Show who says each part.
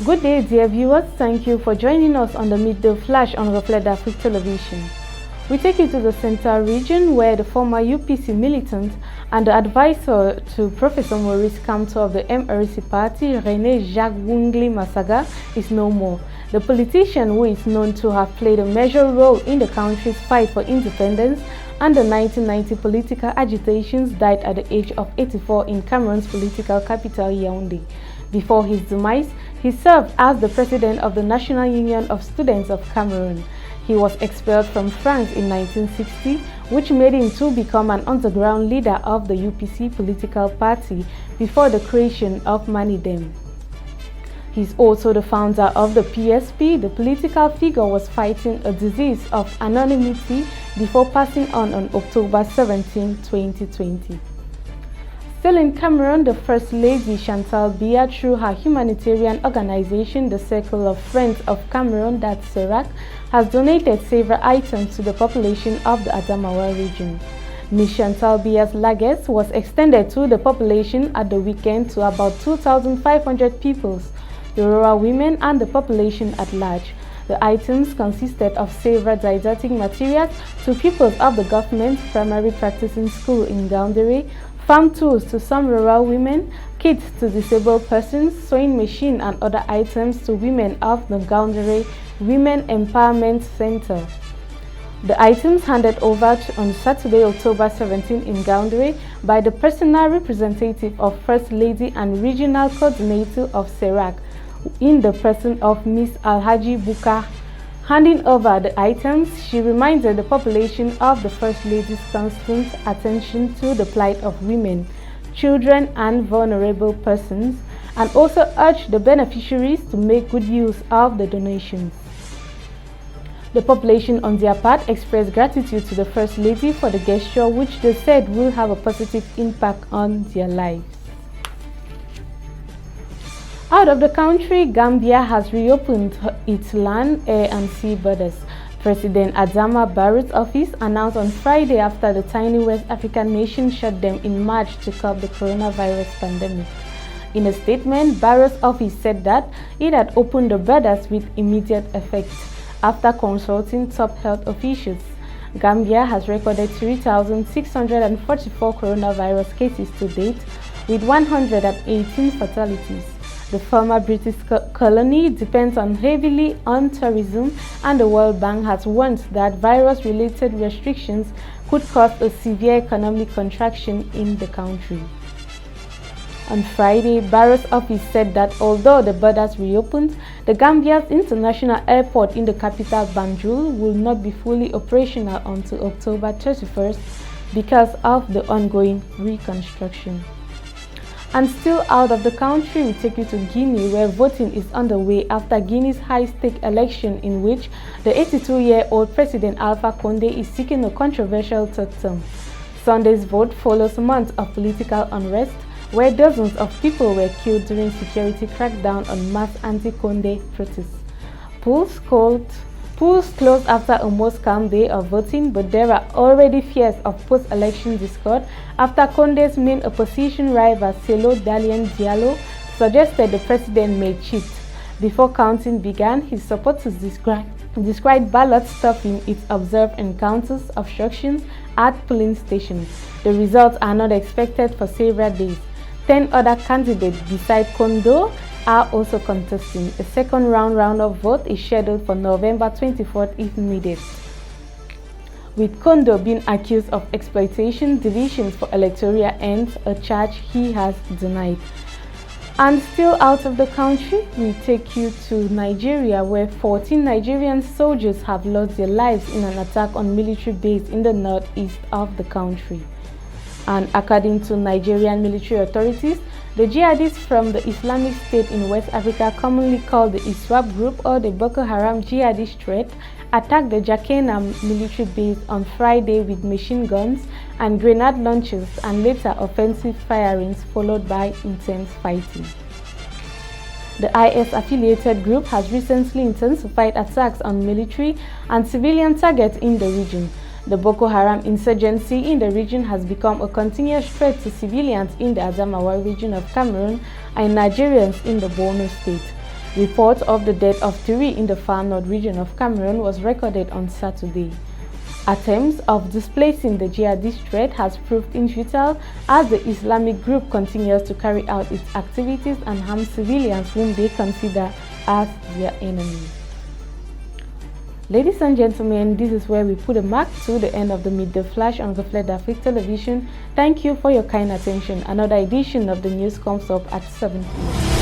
Speaker 1: Good day, dear viewers. Thank you for joining us on the Midday Flash on Reflect Afrique Television. We take you to the Central region where the former UPC militant and the advisor to Professor Maurice Kamto of the MRC party, René Jacques Wungli Masaga, is no more. The politician, who is known to have played a major role in the country's fight for independence and the 1990 political agitations, died at the age of 84 in Cameroon's political capital, Yaoundé. Before his demise, he served as the president of the National Union of Students of Cameroon. He was expelled from France in 1960, which made him to become an underground leader of the UPC political party before the creation of Manidem. He is also the founder of the PSP. The political figure was fighting a disease of anonymity before passing on October 17, 2020. Still in Cameroon, the First Lady Chantal Biya, through her humanitarian organization, the Circle of Friends of Cameroon, that's CERAC, has donated several items to the population of the Adamawa region. Ms. Chantal Biya's largesse was extended to the population at the weekend to about 2,500 people, the rural women and the population at large. The items consisted of several didactic materials to pupils of the government primary practicing school in Gaoundéré, farm tools to some rural women, kits to disabled persons, sewing machine and other items to women of the Gaoundéré Women Empowerment Center. The items handed over on Saturday, October 17 in Gaoundéré by the personal representative of First Lady and Regional Coordinator of CERAC in the person of Ms. Alhaji Buka. Handing over the items, she reminded the population of the First Lady's constant attention to the plight of women, children and vulnerable persons, and also urged the beneficiaries to make good use of the donations. The population on their part expressed gratitude to the First Lady for the gesture, which they said will have a positive impact on their lives. Out of the country, Gambia has reopened its land, air and sea borders. President Adama Barrow's office announced on Friday after the tiny West African nation shut them in March to curb the coronavirus pandemic. In a statement, Barrow's office said that it had opened the borders with immediate effect after consulting top health officials. Gambia has recorded 3,644 coronavirus cases to date, with 118 fatalities. The former British colony depends heavily on tourism, and the World Bank has warned that virus-related restrictions could cause a severe economic contraction in the country. On Friday, Barrow's office said that although the borders reopened, the Gambia's international airport in the capital Banjul will not be fully operational until October 31st because of the ongoing reconstruction. And still out of the country, we take you to Guinea, where voting is underway after Guinea's high-stake election in which the 82-year-old President Alpha Condé is seeking a controversial third term. Sunday's vote follows a month of political unrest, where dozens of people were killed during security crackdown on mass anti-Condé protests. Polls closed after a most calm day of voting, but there are already fears of post-election discord after Condé's main opposition rival, Cellou Dalein Diallo, suggested the president may cheat. Before counting began, his supporters described ballot stuffing its observed encounters, obstructions at polling stations. The results are not expected for several days. 10 other candidates besides Condé are also contesting. A second round of vote is scheduled for November 24th if needed. With Condé being accused of exploitation divisions for electoral ends, a charge he has denied. And still out of the country, we take you to Nigeria, where 14 Nigerian soldiers have lost their lives in an attack on military base in the northeast of the country. And according to Nigerian military authorities, the jihadists from the Islamic State in West Africa, commonly called the ISWAP group or the Boko Haram jihadist threat, attacked the Jakena military base on Friday with machine guns and grenade launchers and later offensive firings followed by intense fighting. The IS-affiliated group has recently intensified attacks on military and civilian targets in the region. The Boko Haram insurgency in the region has become a continuous threat to civilians in the Adamawa region of Cameroon and Nigerians in the Borno state. Reports of the death of 3 in the Far North region of Cameroon was recorded on Saturday. Attempts of displacing the jihadist threat has proved futile as the Islamic group continues to carry out its activities and harm civilians whom they consider as their enemy. Ladies and gentlemen, this is where we put a mark to the end of the Midday Flash on Reflect Africa Television. Thank you for your kind attention. Another edition of the news comes up at 7 p.m.